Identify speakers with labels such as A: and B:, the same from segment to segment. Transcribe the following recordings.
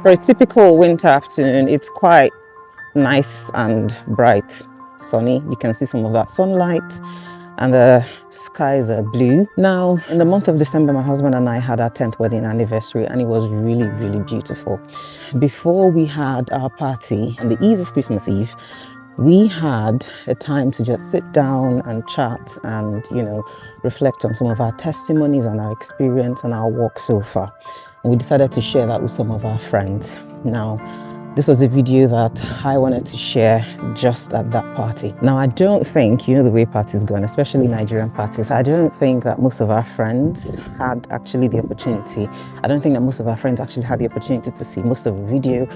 A: For a typical winter afternoon, it's quite nice and bright, sunny. You can see some of that sunlight and the skies are blue. Now, in the month of December, my husband and I had our 10th wedding anniversary and it was really, really beautiful. Before we had our party on the eve of Christmas Eve, we had a time to just sit down and chat and, reflect on some of our testimonies and our experience and our walk so far. And we decided to share that with some of our friends. Now, this was a video that I wanted to share just at that party. Now, I don't think, the way parties go, and especially Nigerian parties, I don't think that most of our friends had actually the opportunity. I don't think that most of our friends actually had the opportunity to see most of the video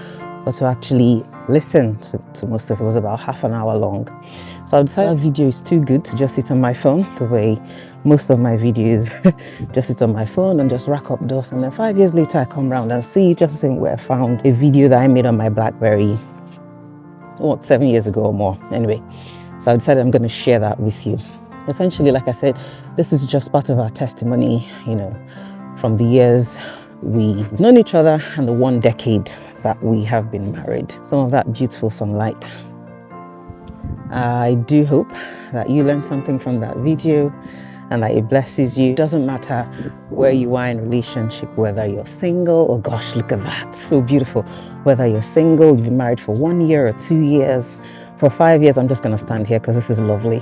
A: or to actually listen to most of it. It was about half an hour long. So I decided that video is too good to just sit on my phone the way most of my videos just sit on my phone and just rack up dust. And then 5 years later, I come around and see just where I found a video that I made on my BlackBerry, 7 years ago or more. Anyway, so I decided I'm going to share that with you. Essentially, like I said, this is just part of our testimony, from the years we've known each other and the 1 decade that we have been married. Some of that beautiful sunlight. I do hope that you learned something from that video and that it blesses you. It doesn't matter where you are in relationship, whether you're single, oh gosh, look at that, so beautiful. Whether you're single, you've been married for 1 year or 2 years, for 5 years, I'm just gonna stand here because this is lovely.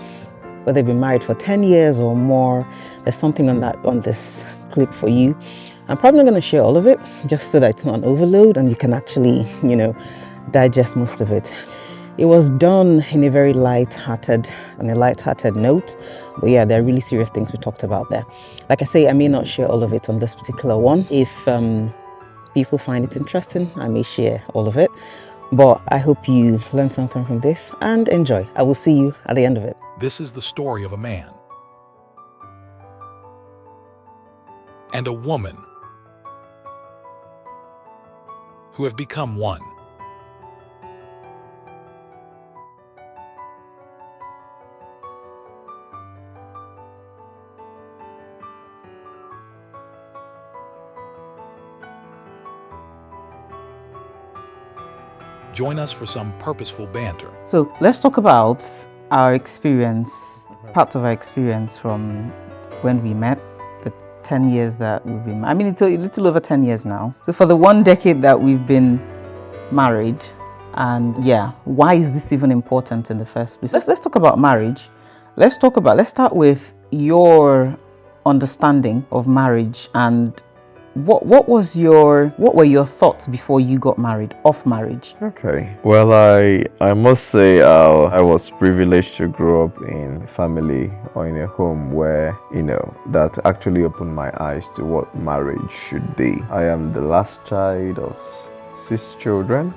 A: Whether you've been married for 10 years or more, there's something on this clip for you. I'm probably not gonna share all of it, just so that it's not an overload and you can actually, digest most of it. It was done in a very light-hearted note, but yeah, there are really serious things we talked about there. Like I say, I may not share all of it on this particular one. If people find it interesting, I may share all of it, but I hope you learn something from this and enjoy. I will see you at the end of it.
B: This is the story of a man and a woman who have become one. Join us for some purposeful banter.
A: So let's talk about our experience, parts of our experience from when we met, the 10 years that we've been married. I mean, it's a little over 10 years now. So for the 1 decade that we've been married, and yeah, why is this even important in the first place? Let's talk about marriage. Let's start with your understanding of marriage and what were your thoughts before you got married, of marriage?
C: Okay. Well, I must say I was privileged to grow up in a family or in a home where, that actually opened my eyes to what marriage should be. I am the last child of 6 children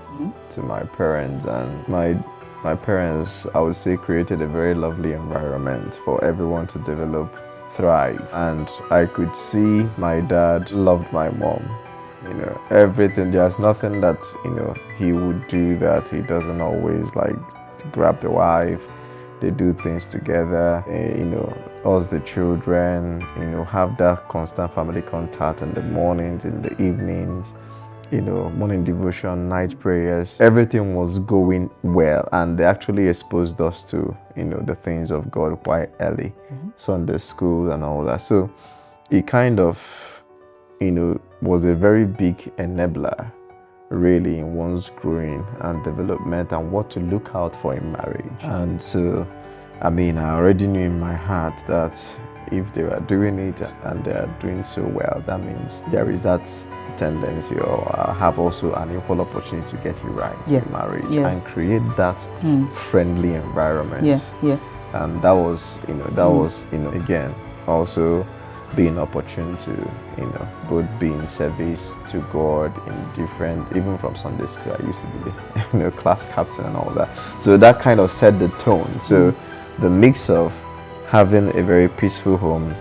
C: to my parents, and my parents, I would say, created a very lovely environment for everyone to develop, thrive. And I could see my dad loved my mom. Everything, there's nothing that he would do that he doesn't always like to grab the wife. They do things together, us the children, have that constant family contact in the mornings, in the evenings, morning devotion, night prayers. Everything was going well, and they actually exposed us to the things of God quite early, Sunday school and all that. So it kind of was a very big enabler really in one's growing and development and what to look out for in marriage. And so I already knew in my heart that if they were doing it and they are doing so well, that means there is that tendency or have also an equal opportunity to get it right in marriage and create that friendly environment. And that was again also being opportune to both be in service to God in different, even from Sunday school I used to be the class captain and all that. So that kind of set the tone. So the mix of having a very peaceful home,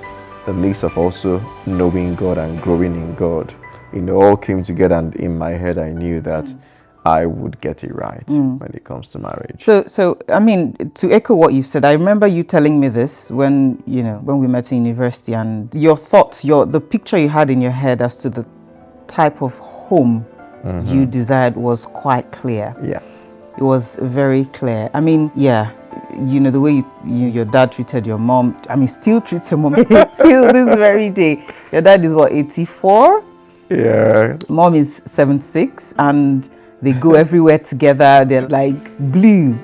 C: the mix of also knowing God and growing in God, all came together, and in my head I knew that I would get it right when it comes to marriage.
A: So to echo what you said, I remember you telling me this when we met in university, and your thoughts, the picture you had in your head as to the type of home you desired was quite clear.
C: Yeah.
A: It was very clear. I mean, yeah, the way your dad treated your mom, I mean, still treats your mom till this very day. Your dad is what, 84?
C: Yeah.
A: Mom is 76, and they go everywhere together. They're like glue,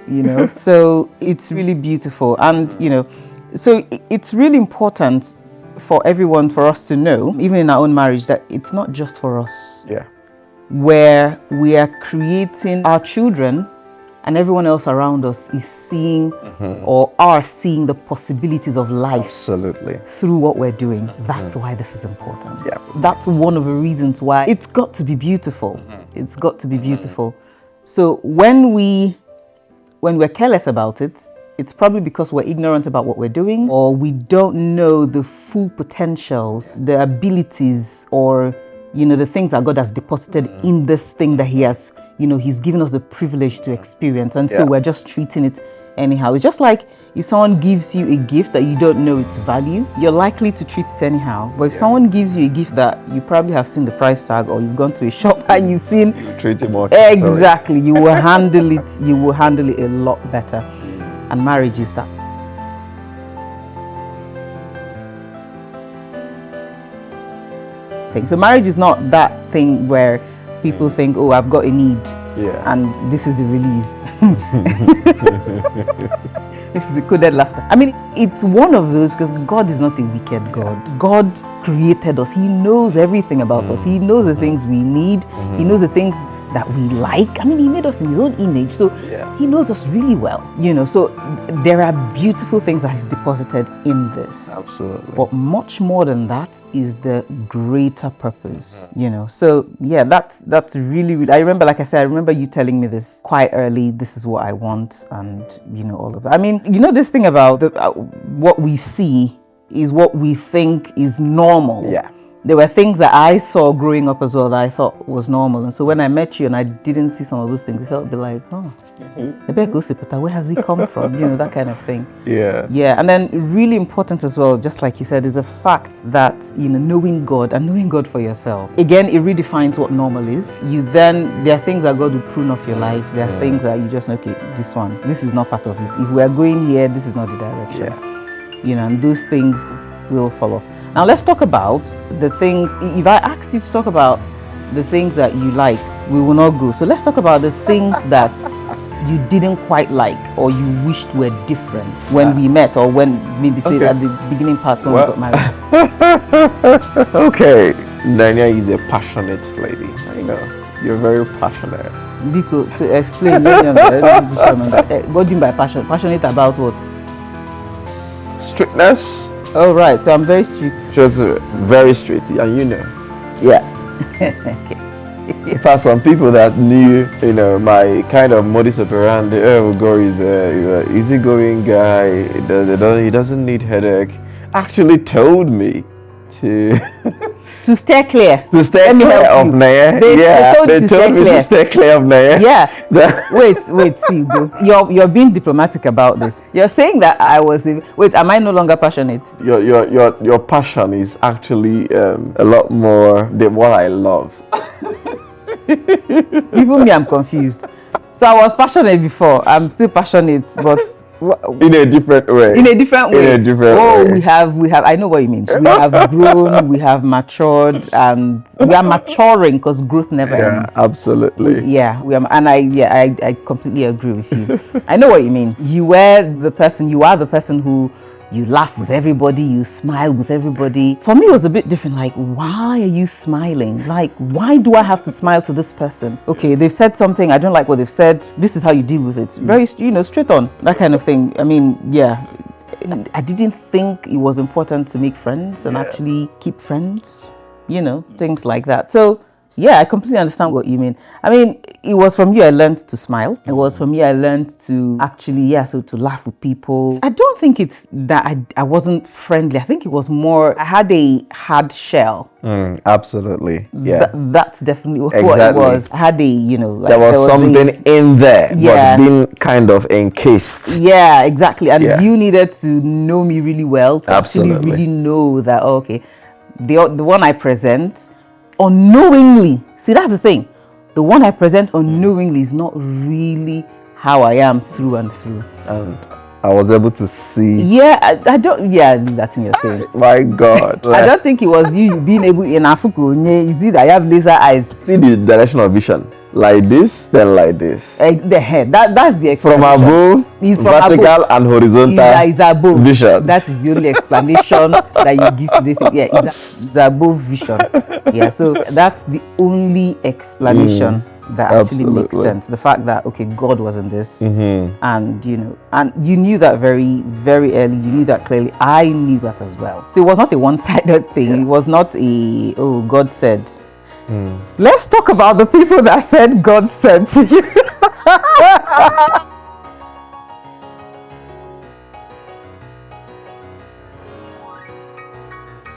A: So it's really beautiful. And, so it's really important for everyone, for us to know, even in our own marriage, that it's not just for us.
C: Yeah.
A: Where we are creating our children, and everyone else around us is seeing or are seeing the possibilities of life.
C: Absolutely.
A: Through what we're doing. That's why this is important.
C: Yeah.
A: That's one of the reasons why it's got to be beautiful. It's got to be beautiful. So when we're careless about it, it's probably because we're ignorant about what we're doing, or we don't know the full potentials, the abilities, or the things that God has deposited in this thing that He has, He's given us the privilege to experience. And so we're just treating it anyhow. It's just like if someone gives you a gift that you don't know its value, you're likely to treat it anyhow. But if someone gives you a gift that you probably have seen the price tag, or you've gone to a shop and you've seen,
C: treat it more
A: exactly, you will handle it. You will handle it a lot better. And marriage is that. Thing. So marriage is not that thing where people think, oh, I've got a need, and this is the release. This is the coded laughter. I mean, it's one of those, because God is not a wicked God. God created us. He knows everything about us. He knows the things we need. He knows the things that we like. I mean, He made us in His own image, so He knows us really well. So there are beautiful things that He's deposited in this.
C: Absolutely.
A: But much more than that is the greater purpose. So yeah, that's really, really. I remember, like I said, I remember you telling me this quite early. This is what I want, and all of that. I mean, this thing about what we see is what we think is normal.
C: Yeah.
A: There were things that I saw growing up as well that I thought was normal. And so when I met you and I didn't see some of those things, it felt a bit like, where has he come from? That kind of thing.
C: Yeah.
A: Yeah. And then really important as well, just like you said, is the fact that, knowing God and knowing God for yourself. Again, it redefines what normal is. There are things that God will prune off your life. There are things that you just know, okay, this is not part of it. If we are going here, this is not the direction.
C: Yeah.
A: And those things will fall off. Now let's talk about the things. If I asked you to talk about the things that you liked, we will not go. So let's talk about the things that you didn't quite like, or you wished were different when we met, or when maybe say at the beginning part when we got married.
C: Okay, Nanya is a passionate lady. I know you're very passionate.
A: Because to explain, what do you mean by passion? Passionate about what?
C: Strictness.
A: Oh right, so I'm very strict.
C: Just very strict, and
A: Yeah. Okay.
C: In fact, some people that knew, my kind of modus operandi, is a easygoing guy. He doesn't need headache. Actually, told me to
A: to steer clear.
C: To steer clear of Naya.
A: They told me to
C: steer clear of Naya.
A: Yeah. Wait, see, you're being diplomatic about this. You're saying that I was. Wait, am I no longer passionate?
C: Your passion is actually a lot more than what I love.
A: Even me, I'm confused. So I was passionate before. I'm still passionate, but
C: in a different way.
A: way. We have. I know what you mean. We have grown. We have matured, and we are maturing because growth never ends.
C: Absolutely.
A: We are, and I completely agree with you. I know what you mean. You are the person who. You laugh with everybody, you smile with everybody. For me, it was a bit different. Like, why are you smiling? Like, why do I have to smile to this person? Okay, they've said something, I don't like what they've said. This is how you deal with it. Very, straight on, that kind of thing. I mean, yeah. I didn't think it was important to make friends and actually keep friends, things like that. So, yeah, I completely understand what you mean. I mean, it was from you I learned to smile. It was from you I learned to actually, to laugh with people. I don't think it's that I wasn't friendly. I think it was more, I had a hard shell.
C: Absolutely. Yeah.
A: That's definitely what it was. I had a,
C: there was something in there, but being kind of encased.
A: Yeah, exactly. And you needed to know me really well to
C: Absolutely.
A: actually really know that, okay, the one I present, unknowingly, see, that's the thing. The one I present unknowingly is not really how I am through and through.
C: And I was able to see.
A: Yeah, I don't. Yeah, that's in your saying.
C: My God.
A: I don't think it was you being able in Afuku. You see that I have laser eyes.
C: See the direction of vision. Like this, then like this.
A: The head. That's the
C: From
A: explanation.
C: above,
A: It's from
C: vertical
A: above.
C: and horizontal
A: It's above
C: vision.
A: That is the only explanation that you give to this thing. Yeah, it's above vision. Yeah, so that's the only explanation that actually makes
C: Absolutely.
A: sense. The fact that okay, God was in this,
C: Mm-hmm.
A: and you knew that very, very early. You knew that clearly. I knew that as well. So it was not a one-sided thing. It was not a God said. Let's talk about the people that said God said to you.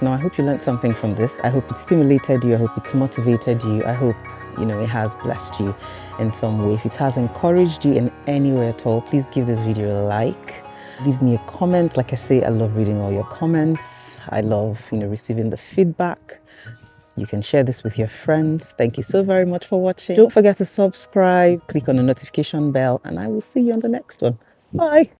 A: No, I hope you learned something from this. I hope it stimulated you. I hope it's motivated you. I hope, it has blessed you in some way. If it has encouraged you in any way at all, please give this video a like. Leave me a comment. Like I say, I love reading all your comments. I love, receiving the feedback. You can share this with your friends. Thank you so very much for watching. Don't forget to subscribe, click on the notification bell, and I will see you on the next one. Bye.